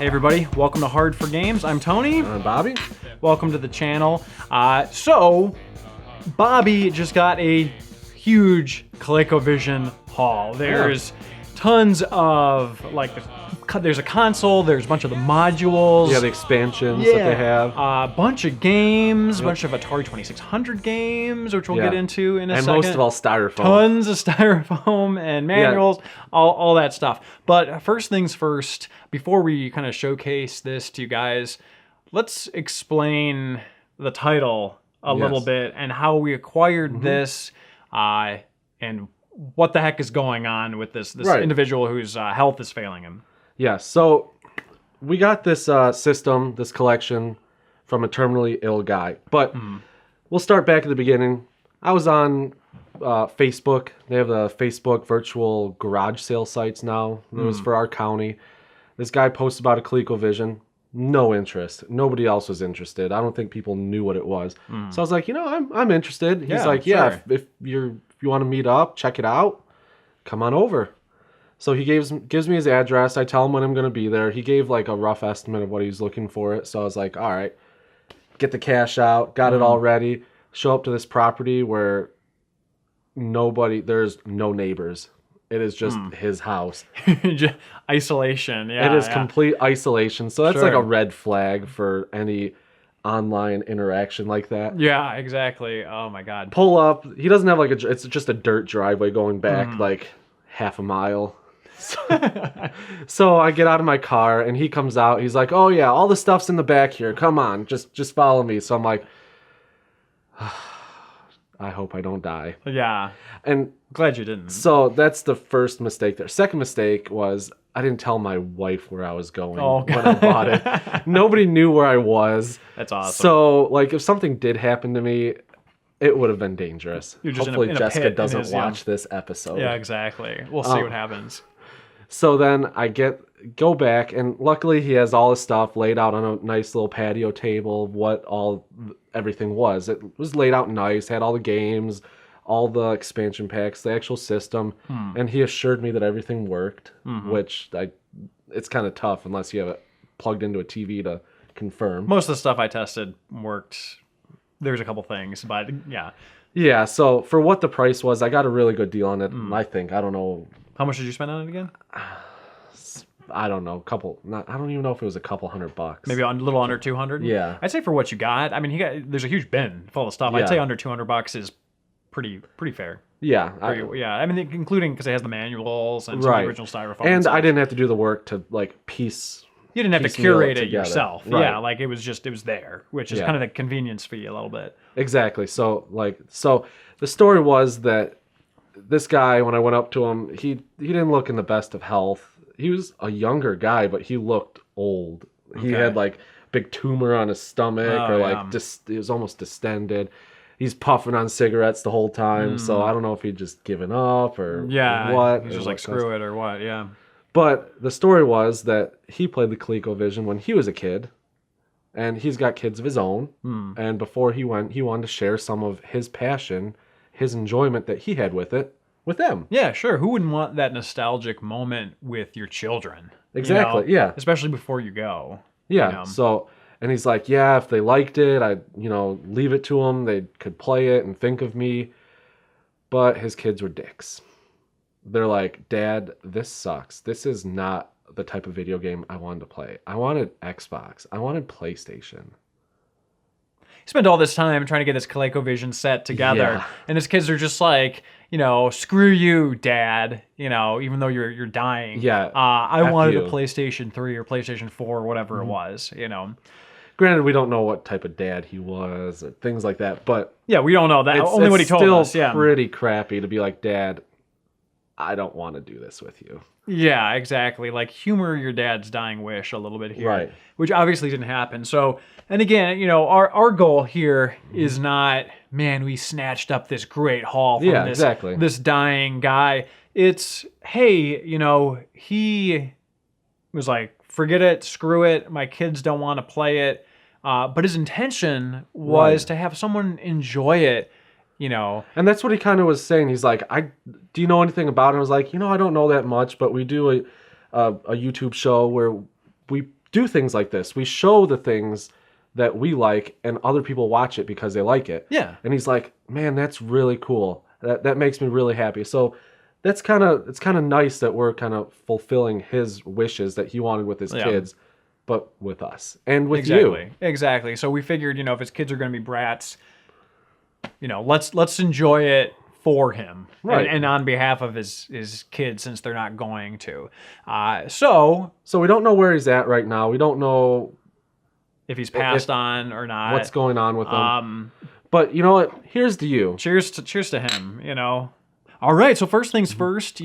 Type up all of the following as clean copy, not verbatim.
Hey everybody, welcome to Hard for Games. I'm Tony. I'm Bobby. Welcome to the channel. So, Bobby just got a huge ColecoVision haul. There's tons of, there's a console, there's a bunch of the modules. Yeah, the expansions that they have. A bunch of games, a bunch of Atari 2600 games, which we'll get into in a second. And most of all, styrofoam. Tons of styrofoam and manuals, all that stuff. But first things first, before we kind of showcase this to you guys, let's explain the title a little bit and how we acquired this and what the heck is going on with this individual whose health is failing him. Yeah, so we got this system, this collection, from a terminally ill guy. But we'll start back at the beginning. I was on Facebook. They have the Facebook virtual garage sale sites now. It was for our county. This guy posted about a ColecoVision. No interest. Nobody else was interested. I don't think people knew what it was. So I was like, I'm interested. He's like, if you want to meet up, check it out, come on over. So he gives me his address. I tell him when I'm going to be there. He gave like a rough estimate of what he was looking for it. So I was like, all right, get the cash out, got it all ready, show up to this property where there's no neighbors. It is just his house. Isolation, It is complete isolation. So that's like a red flag for any online interaction like that. Yeah, exactly. Oh my God. Pull up. He doesn't have it's just a dirt driveway going back like half a mile. So I get out of my car and he comes out. He's like, "Oh yeah, all the stuff's in the back here. Come on, just follow me." So I'm like, I hope I don't die. Yeah. And glad you didn't. So that's the first mistake there. Second mistake was I didn't tell my wife where I was going when I bought it. Nobody knew where I was. That's awesome. So if something did happen to me, it would have been dangerous. You're just Hopefully in a Jessica pit doesn't watch this episode. Yeah, exactly. We'll see what happens. So then I go back, and luckily he has all his stuff laid out on a nice little patio table of what everything was. It was laid out nice, had all the games, all the expansion packs, the actual system, and he assured me that everything worked, which it's kind of tough unless you have it plugged into a TV to confirm. Most of the stuff I tested worked. There's a couple things, but yeah. Yeah, so for what the price was, I got a really good deal on it, I think. I don't know. How much did you spend on it again? I don't know. I don't even know if it was a couple $100. Maybe a little under 200? Yeah. I'd say for what you got, I mean, there's a huge bin full of stuff. I'd say under $200 is pretty fair. Yeah. I mean, including because it has the manuals and some original styrofoam. And I didn't have to do the work to piece. You didn't have to curate it yourself. Right. Yeah, it was there, which is kind of the convenience fee a little bit. Exactly. So the story was that this guy, when I went up to him, he didn't look in the best of health. He was a younger guy, but he looked old. Okay. He had big tumor on his stomach, he was almost distended. He's puffing on cigarettes the whole time, so I don't know if he'd just given up or what. He's just screw it or what, yeah. But the story was that he played the ColecoVision when he was a kid, and he's got kids of his own. And before he went, he wanted to share some of his passion, his enjoyment that he had with it, with them. Yeah, sure. Who wouldn't want that nostalgic moment with your children? Exactly, yeah. Especially before you go. Yeah, and he's like, yeah, if they liked it, I'd, leave it to them. They could play it and think of me. But his kids were dicks. They're like, "Dad, this sucks. This is not the type of video game I wanted to play. I wanted Xbox. I wanted PlayStation." He spent all this time trying to get his ColecoVision set together, and his kids are just like, "Screw you, Dad." Even though you're dying. Yeah. I wanted a PlayStation 3 or PlayStation 4 or whatever it was. Granted, we don't know what type of dad he was or things like that, but yeah, we don't know that. Only what he told us. Yeah. It's still pretty crappy to be like, "Dad, I don't want to do this with you." Yeah, exactly. Humor your dad's dying wish a little bit here. Right. Which obviously didn't happen. So, and again, our goal here is not, man, we snatched up this great haul from this dying guy. It's, hey, he was like, forget it, screw it, my kids don't want to play it. But his intention was to have someone enjoy it. And that's what he kind of was saying. He's like, do you know anything about it? I was like, I don't know that much, but we do a YouTube show where we do things like this. We show the things that we like, and other people watch it because they like it. Yeah. And he's like, man, that's really cool. That makes me really happy. So it's kind of nice that we're kind of fulfilling his wishes that he wanted with his kids, but with us and with you. Exactly. So we figured, if his kids are going to be brats, let's enjoy it for him, right? And on behalf of his kids, since they're not going to. So we don't know where he's at right now. We don't know if he's passed on or not. What's going on with him? But you know what? Here's to you. Cheers to him. All right. So first things first.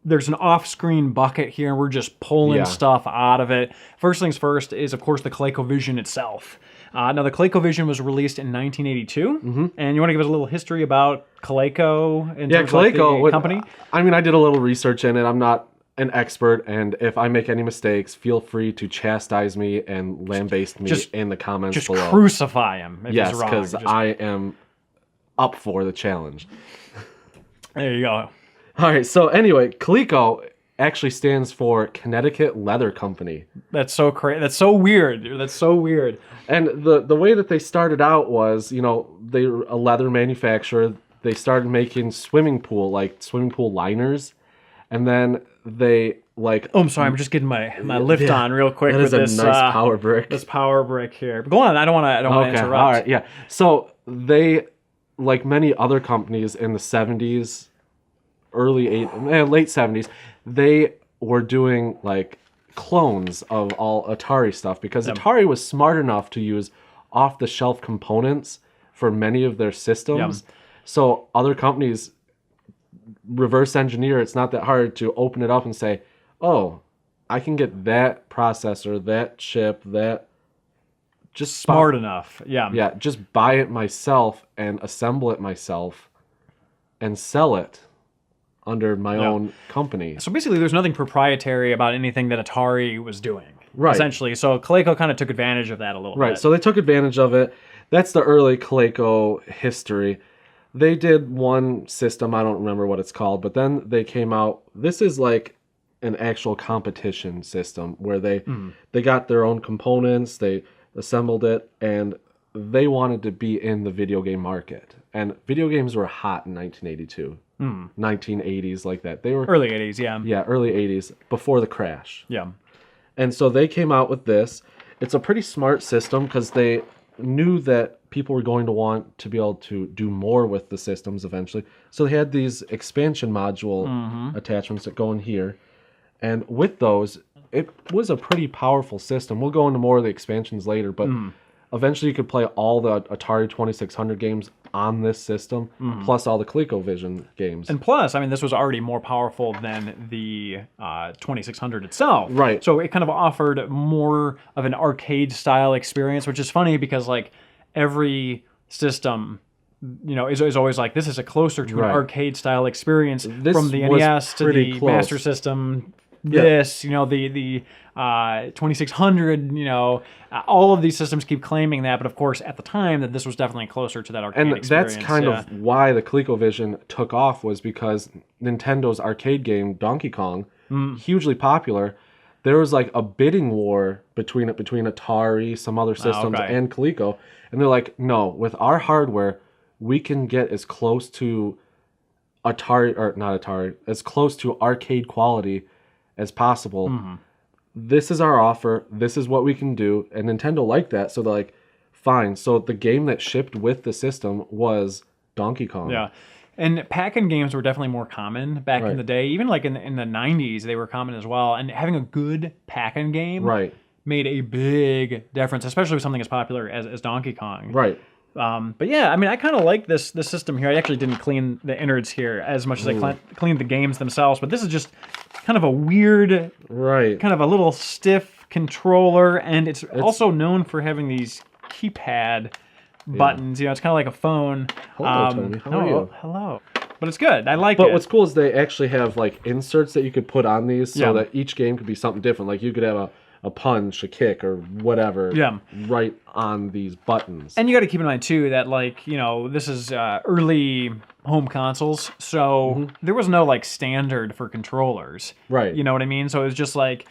There's an off-screen bucket here. We're just pulling stuff out of it. First things first is, of course, the ColecoVision itself. Now, the ColecoVision was released in 1982, and you want to give us a little history about Coleco and Coleco, the company? I mean, I did a little research in it. I'm not an expert, and if I make any mistakes, feel free to chastise me and lambaste me in the comments below. Just crucify him if he's wrong. Yes, because I am up for the challenge. There you go. All right, so anyway, Coleco actually stands for Connecticut Leather Company. That's so crazy. That's so weird. That's so weird. And the way that they started out was, they were a leather manufacturer. They started making swimming pool liners, and then they Oh, I'm sorry. I'm just getting my lift on real quick with this nice power brick. This power brick here. But go on. I don't want to interrupt. All right. Yeah. So they, like many other companies in the 70s, late 70s, they were doing clones of all Atari stuff because Atari was smart enough to use off-the-shelf components for many of their systems. So other companies reverse engineer. It's not that hard to open it up and say, oh, I can get that processor, that chip, that... Just smart enough. Yeah, just buy it myself and assemble it myself and sell it under my own company. So basically, there's nothing proprietary about anything that Atari was doing, right? Essentially, so Coleco kind of took advantage of that a little bit. Right, so they took advantage of it. That's the early Coleco history. They did one system, I don't remember what it's called, but then they came out, this is like an actual competition system where they got their own components, they assembled it, and they wanted to be in the video game market. And video games were hot in 1982. 1980s, like that. They were early 80s, yeah. Yeah, early 80s, before the crash. Yeah. And so they came out with this. It's a pretty smart system because they knew that people were going to want to be able to do more with the systems eventually. So they had these expansion module attachments that go in here. And with those, it was a pretty powerful system. We'll go into more of the expansions later, but eventually you could play all the Atari 2600 games on this system, plus all the ColecoVision games. And plus, I mean, this was already more powerful than the 2600 itself. Right. So it kind of offered more of an arcade-style experience, which is funny because, like, every system, is always like, this is a closer to an arcade-style experience from the NES to the Master System. This, the 2600, all of these systems keep claiming that, but of course, at the time, that this was definitely closer to that arcade experience. And that's kind of why the ColecoVision took off, was because Nintendo's arcade game, Donkey Kong, hugely popular. There was like a bidding war between Atari, some other systems, and Coleco, and they're like, no, with our hardware, we can get as close to as close to arcade quality as possible. This is our offer. This is what we can do. And Nintendo liked that, so they're like, fine. So the game that shipped with the system was Donkey Kong. Yeah. And pack-in games were definitely more common back in the day. Even like in the 90s, they were common as well. And having a good pack-in game made a big difference, especially with something as popular as Donkey Kong. Right. But yeah, I mean, I kind of like this system here. I actually didn't clean the innards here as much as I cleaned the games themselves. But this is just kind of a weird, kind of a little stiff controller. And it's also known for having these keypad buttons. It's kind of like a phone. Hello, Tony. How are you? Hello. But it's good. I like it. But what's cool is they actually have like inserts that you could put on these so that each game could be something different. Like you could have a punch, a kick, or whatever right on these buttons. And you got to keep in mind, too, that, like, this is early home consoles, so there was no, like, standard for controllers. Right. You know what I mean? So it was just like,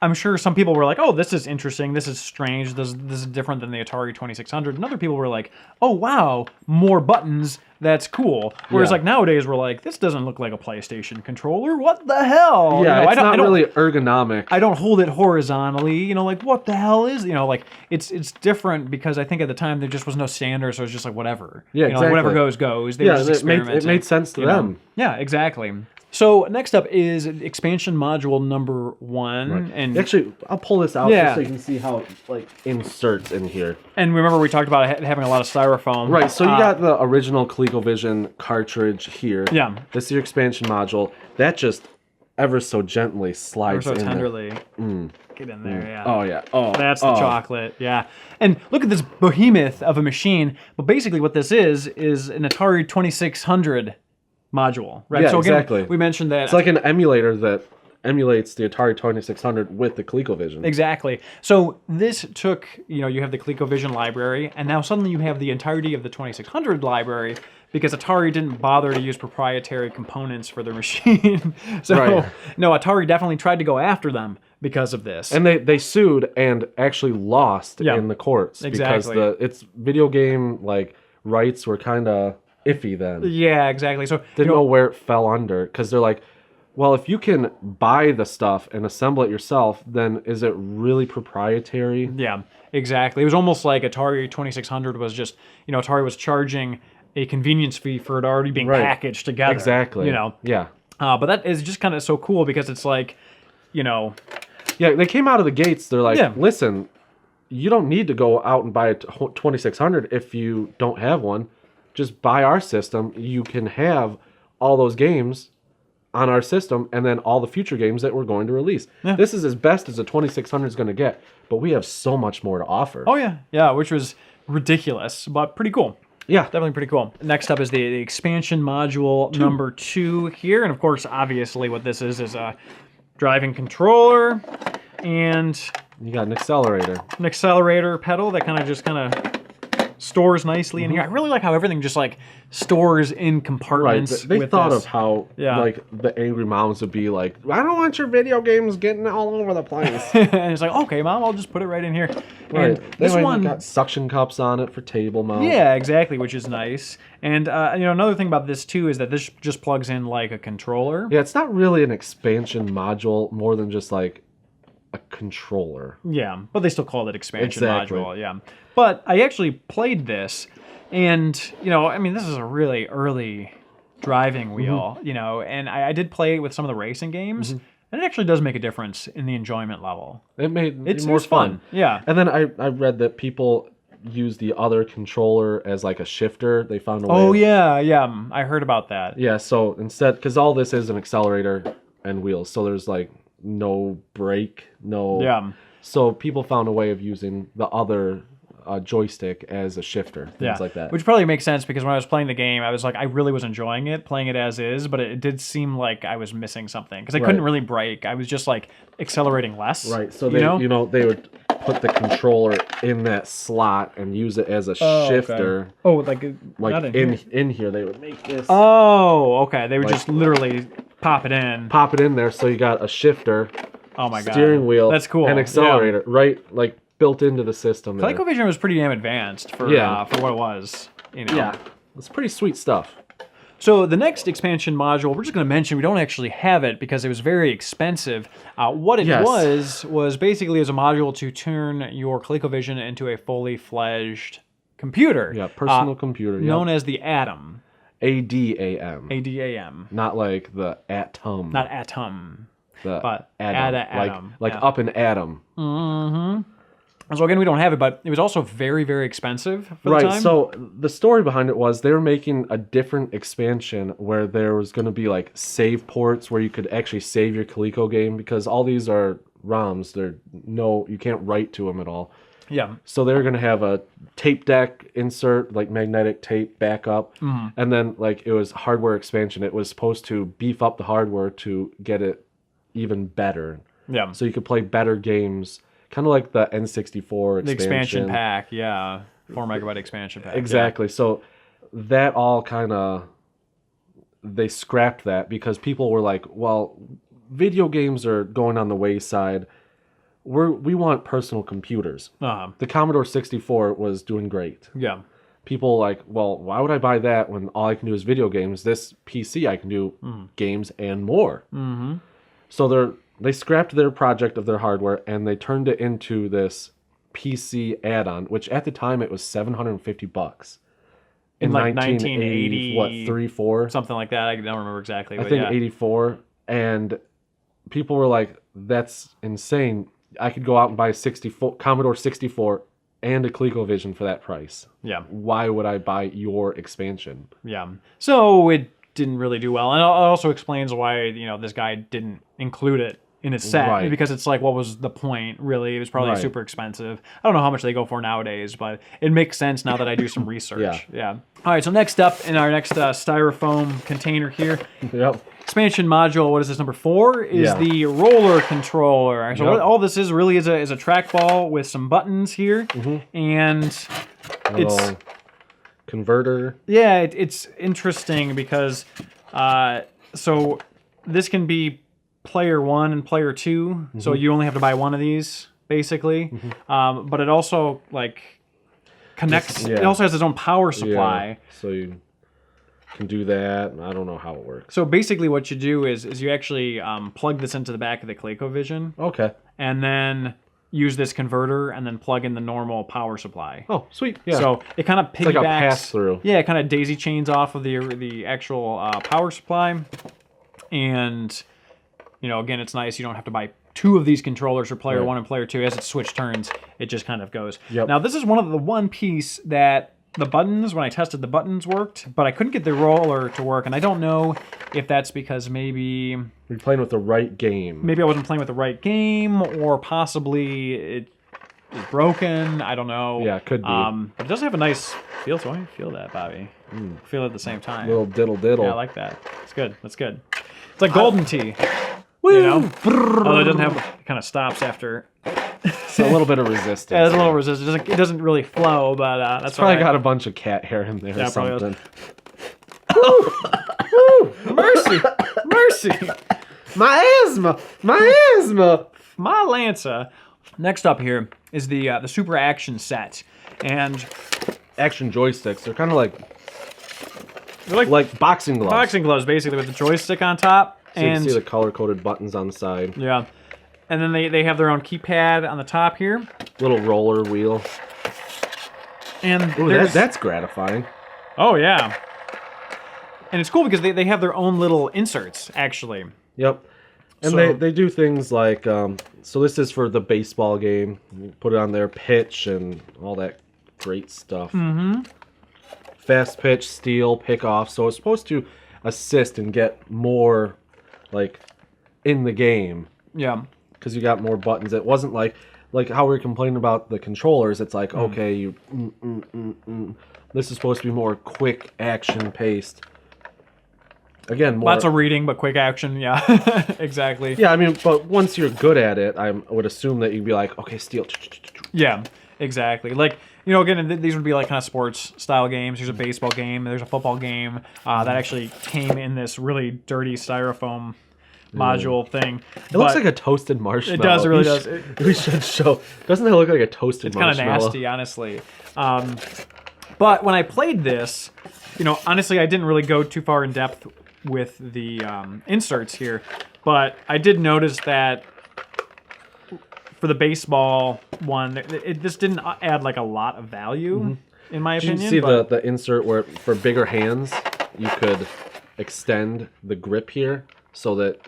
I'm sure some people were like, "Oh, this is interesting. This is strange. This is different than the Atari 2600." And other people were like, "Oh, wow, more buttons. That's cool." Whereas like nowadays, we're like, "This doesn't look like a PlayStation controller. What the hell?" Yeah, it's not really ergonomic. I don't hold it horizontally. Like what the hell is? Like it's different because I think at the time there just was no standard, so it's just like whatever. Yeah, exactly. Like whatever goes. They were just experimenting. It made sense to them. Yeah, exactly. So next up is expansion module number 1, right. and actually I'll pull this out just so you can see how it like inserts in here. And remember we talked about having a lot of styrofoam. Right. So you got the original ColecoVision cartridge here. Yeah. This is your expansion module. That just ever so gently slides in. Ever so tenderly. Get in there. Yeah. Oh yeah. Oh. That's the chocolate. Yeah. And look at this behemoth of a machine. But basically, what this is an Atari 2600. Module, right? Yeah, so again, exactly. We mentioned that it's like an emulator that emulates the Atari 2600 with the ColecoVision. Exactly. So this took, you have the ColecoVision library, and now suddenly you have the entirety of the 2600 library because Atari didn't bother to use proprietary components for their machine. So no, Atari definitely tried to go after them because of this. And they sued and actually lost in the courts because its video game like rights were kind of iffy then. Yeah, exactly. So didn't know where it fell under because they're like, well, if you can buy the stuff and assemble it yourself, then is it really proprietary? Yeah, exactly. It was almost like Atari 2600 was just, Atari was charging a convenience fee for it already being packaged together. Exactly. Yeah. But that is just kind of so cool because it's like, Yeah, they came out of the gates. They're like, listen, you don't need to go out and buy a 2600 if you don't have one. Just buy our system. You can have all those games on our system and then all the future games that we're going to release. Yeah. This is as best as a 2600 is going to get, but we have so much more to offer. Oh, yeah. Yeah, which was ridiculous, but pretty cool. Yeah. Definitely pretty cool. Next up is the expansion module number 2 here. And, of course, obviously what this is a driving controller and... You got an accelerator. An accelerator pedal that kind of stores nicely in here. I really like how everything just like stores in compartments. Right. They thought of how like the angry moms would be like, I don't want your video games getting all over the place. And it's like, okay, Mom, I'll just put it right in here. Right. And this one got suction cups on it for table mount. Yeah, exactly, which is nice. And another thing about this too is that this just plugs in like a controller. Yeah, it's not really an expansion module, more than just like a controller. Yeah, but they still call it expansion module. Yeah. But I actually played this, and, this is a really early driving wheel, and I did play it with some of the racing games, and it actually does make a difference in the enjoyment level. It's more fun. Yeah. And then I read that people use the other controller as like a shifter. They found a way. Oh, yeah. I heard about that. Yeah, so instead, because all this is an accelerator and wheels, so there's like no brake, no... Yeah. So people found a way of using the other... joystick as a shifter, things like that. Which probably makes sense because when I was playing the game, I was like, I really was enjoying it, playing it as is, but it did seem like I was missing something because I couldn't really brake. I was just like accelerating less. Right. So they, they would put the controller in that slot and use it as a shifter. Okay. Oh, like in here they would make this. Oh, okay. They would just literally pop it in. Pop it in there, so you got a shifter. Oh my god. Steering wheel. That's cool. And accelerator, right? Like built into the system. ColecoVision was pretty damn advanced for what it was. Yeah, it's pretty sweet stuff. So the next expansion module, we're just going to mention, we don't actually have it because it was very expensive. What it was basically as a module to turn your ColecoVision into a fully fledged computer. Yeah, personal computer. Known as the Atom. ADAM. ADAM. Not like the atom. Not atom. But atom. Like up an atom. Mm-hmm. So again, we don't have it, but it was also very, very expensive for the time. Right, so the story behind it was they were making a different expansion where there was going to be like save ports where you could actually save your Coleco game because all these are ROMs. You can't write to them at all. Yeah. So they were going to have a tape deck insert, like magnetic tape backup, and then like it was hardware expansion. It was supposed to beef up the hardware to get it even better. Yeah. So you could play better games. Kind of like the N64 expansion. The expansion pack, yeah. 4 megabyte expansion pack. Exactly. Yeah. So that all kind of... They scrapped that because people were like, well, video games are going on the wayside. we want personal computers. The Commodore 64 was doing great. Yeah. People like, well, why would I buy that when all I can do is video games? This PC, I can do games and more. Mm-hmm. So they scrapped their project of their hardware and they turned it into this PC add-on, which at the time it was $750. In like 1980, what, 3-4? Something like that. I don't remember exactly. I think 84. And people were like, that's insane. I could go out and buy a Commodore 64 and a ColecoVision for that price. Yeah. Why would I buy your expansion? Yeah. So it didn't really do well. And it also explains why, this guy didn't include it in his set. Right. Because it's like, what was the point, really? It was probably super expensive. I don't know how much they go for nowadays, but it makes sense now that I do some research. Yeah. All right, so next up in our next styrofoam container here. Yep. Expansion module, what is this, number 4? Is the roller controller. So what all this is really is a trackball with some buttons here. Mm-hmm. And it's... converter. Yeah, it's interesting because... so this can be player 1 and player 2. Mm-hmm. So you only have to buy one of these, basically. Mm-hmm. But it also, connects... It also has its own power supply. Yeah, so you... can do that. I don't know how it works. So basically what you do is you actually plug this into the back of the ColecoVision. Okay. And then use this converter and then plug in the normal power supply. Oh, sweet. Yeah. So it kind of piggybacks. It's like a pass-through. Yeah, it kind of daisy chains off of the actual power supply. And, again, it's nice. You don't have to buy 2 of these controllers for player 1 and player 2. As it switch turns, it just kind of goes. Yep. Now, this is one piece that... The buttons, when I tested the buttons worked, but I couldn't get the roller to work, and I don't know if that's because maybe... You're playing with the right game. Maybe I wasn't playing with the right game, or possibly it is broken. I don't know. Yeah, it could be. But it does have a nice feel, so I feel that, Bobby. Feel it at the same time. Little diddle. Yeah, I like that. It's good. That's good. It's like Golden Tea. Although it doesn't have... It kind of stops after... It's a little bit of resistance. Yeah, there's a little resistance. It doesn't really flow, but that's probably got a bunch of cat hair in there or something. Mercy! My asthma! My Lanza. Next up here is the Super Action set, and action joysticks. They're kind of like boxing gloves. Boxing gloves, basically, with the joystick on top. So you can see the color-coded buttons on the side. Yeah. And then they have their own keypad on the top here. Little roller wheel. And that's gratifying. Oh, yeah. And it's cool because they have their own little inserts, actually. Yep. And they do things like, so this is for the baseball game. You put it on their pitch and all that great stuff. Mm-hmm. Fast pitch, steal, pick off. So it's supposed to assist and get more, in the game. Yeah. Because you got more buttons. It wasn't like how we were complaining about the controllers. It's like, okay, you... This is supposed to be more quick, action-paced. Again, more... Lots of reading, but quick action, yeah. Exactly. Yeah, I mean, but once you're good at it, I would assume that you'd be like, okay, steal. Yeah, exactly. Again, these would be kind of sports-style games. There's a baseball game. There's a football game that actually came in this really dirty styrofoam module thing. It looks like a toasted marshmallow. It does, it really does. We should show. Doesn't it look like a toasted marshmallow? It's kind of nasty, honestly. But when I played this, honestly, I didn't really go too far in depth with the inserts here, but I did notice that for the baseball one, this didn't add a lot of value, in my opinion. Did you see the insert where for bigger hands, you could extend the grip here so that...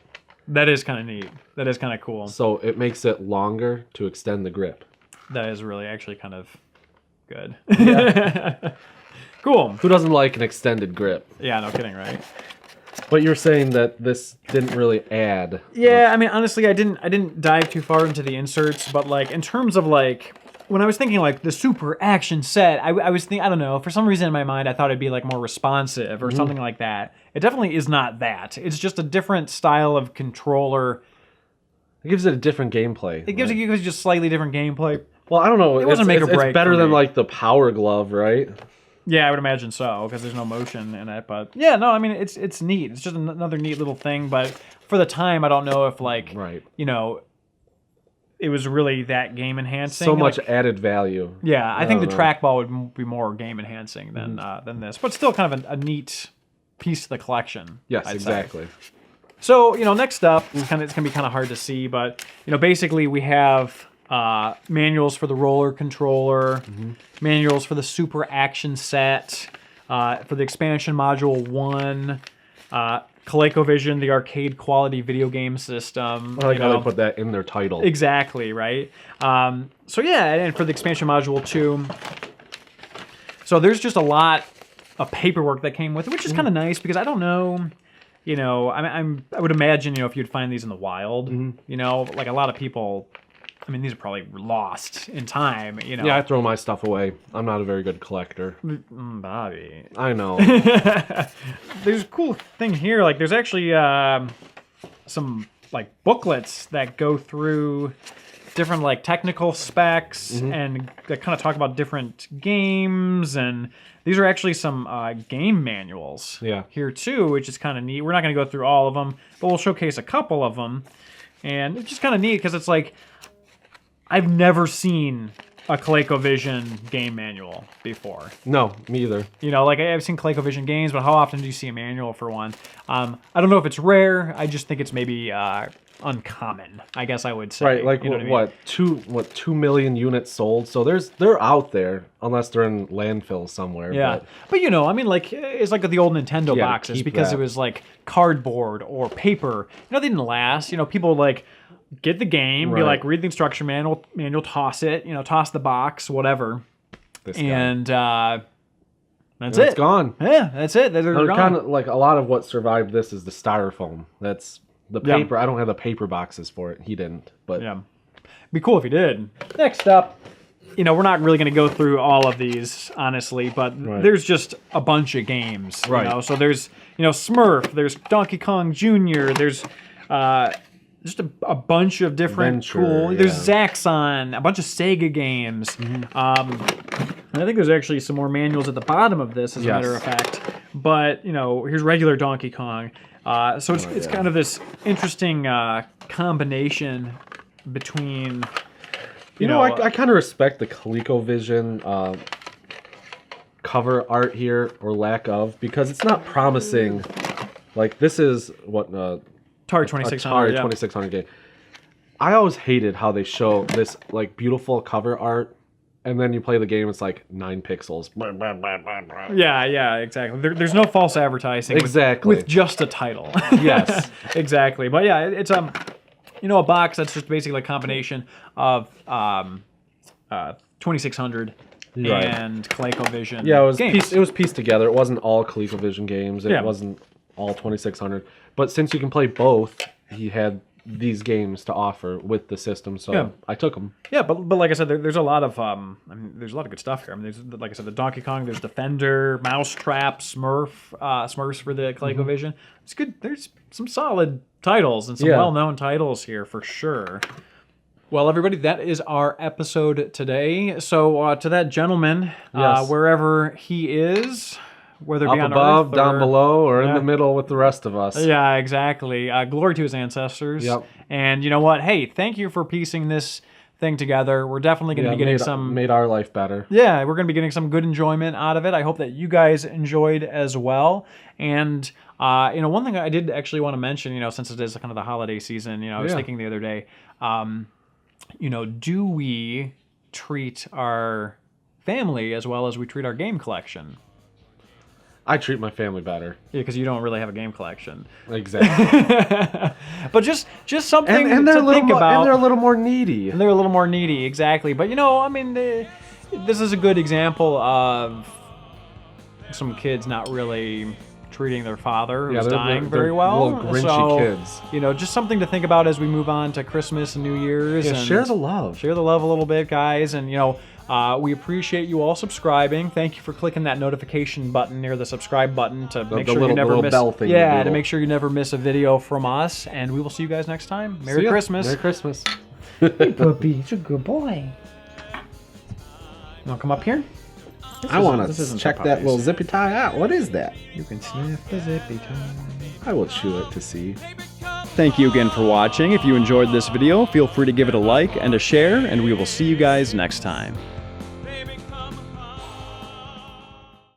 That is kind of neat. That is kind of cool. So it makes it longer to extend the grip. That is really actually kind of good. Yeah. Cool. Who doesn't like an extended grip? Yeah, no kidding, right? But you're saying that this didn't really add. Yeah, I mean, honestly, I didn't dive too far into the inserts, but in terms of when I was thinking the super action set, I was thinking, I don't know, for some reason in my mind I thought it'd be more responsive or something like that. It definitely is not that. It's just a different style of controller. It gives it a different gameplay. It gives it just slightly different gameplay. Well, I don't know. It wasn't make or break. It's better than the Power Glove, right? Yeah, I would imagine so, because there's no motion in it. But yeah, no, I mean it's neat. It's just another neat little thing. But for the time, I don't know if right. it was really that game enhancing. So much added value. Yeah, I think the trackball would be more game enhancing than this, but still kind of a neat piece of the collection. Yes, I'd exactly. say. So, next up, it's going to be kind of hard to see, but, basically we have manuals for the roller controller, manuals for the Super Action Set, for the expansion module 1, ColecoVision, the arcade quality video game system. I like how they put that in their title. Exactly, right? So yeah, and for the expansion module 2. So there's just a lot of paperwork that came with it, which is kind of nice because I don't know, I would imagine, if you'd find these in the wild, like a lot of people, these are probably lost in time, Yeah, I throw my stuff away. I'm not a very good collector. Bobby. I know. There's a cool thing here. Like, there's actually some, like, booklets that go through different, like, technical specs and that kind of talk about different games. And these are actually some game manuals here, too, which is kind of neat. We're not going to go through all of them, but we'll showcase a couple of them. And it's just kind of neat because it's like, I've never seen a ColecoVision game manual before. No, me either. Like I've seen ColecoVision games, but how often do you see a manual for one? I don't know if it's rare. I just think it's maybe uncommon, I guess I would say. Right, like what 2 million units sold. So they're out there unless they're in landfill somewhere. Yeah, but like it's like the old Nintendo boxes because it was like cardboard or paper. They didn't last. People like get the game, be like, read the instruction manual, toss it, toss the box, whatever. And that's it. It's gone. Yeah, that's it. They're gone. Kind of like a lot of what survived this is the styrofoam. That's the paper. I don't have the paper boxes for it. He didn't, but yeah, be cool if he did. Next up, we're not really going to go through all of these, honestly, but there's just a bunch of games. Right. So there's Smurf, there's Donkey Kong Jr., there's just a bunch of different cool. There's Zaxxon, a bunch of Sega games. And I think there's actually some more manuals at the bottom of this, as a matter of fact. But here's regular Donkey Kong. So it's kind of this interesting combination between. I kind of respect the ColecoVision cover art here, or lack of, because it's not promising. Like, this is what. Atari 2600. Atari 2600 game. I always hated how they show this like beautiful cover art, and then you play the game, it's like 9 pixels. Yeah, exactly. There's no false advertising. Exactly. With just a title. Yes. Exactly. But yeah, it's a box that's just basically a combination of 2600 and ColecoVision. Yeah, it was pieced together. It wasn't all ColecoVision games. It wasn't all 2600. But since you can play both, he had these games to offer with the system, so I took them. Yeah, but like I said, there's a lot of there's a lot of good stuff here. There's, like I said, the Donkey Kong, there's Defender, Mousetrap, Smurfs for the ColecoVision. It's good. There's some solid titles and some well-known titles here for sure. Well, everybody, that is our episode today. So to that gentleman, wherever he is, whether it be on above, Earth, down below, or in the middle with the rest of us. Yeah, exactly. Glory to his ancestors. Yep. And you know what? Hey, thank you for piecing this thing together. We're definitely going to be getting made our life better. Yeah, we're going to be getting some good enjoyment out of it. I hope that you guys enjoyed as well. And one thing I did actually want to mention, since it is kind of the holiday season, I was thinking the other day, do we treat our family as well as we treat our game collection? I treat my family better. Yeah, because you don't really have a game collection. Exactly. But just something to think about. And they're a little more needy. Exactly. But, this is a good example of some kids not really treating their father who's dying very well. Little grinchy kids. Just something to think about as we move on to Christmas and New Year's. Yeah, and share the love. Share the love a little bit, guys. And, we appreciate you all subscribing. Thank you for clicking that notification button near the subscribe button to make sure you never miss. Bell thing to make sure you never miss a video from us. And we will see you guys next time. Merry Christmas. Merry Christmas. Hey, puppy, you're a good boy. You want to come up here? I want to check that little zippy tie out. What is that? You can sniff the zippy tie. I will chew it to see. Thank you again for watching. If you enjoyed this video, feel free to give it a like and a share, and we will see you guys next time.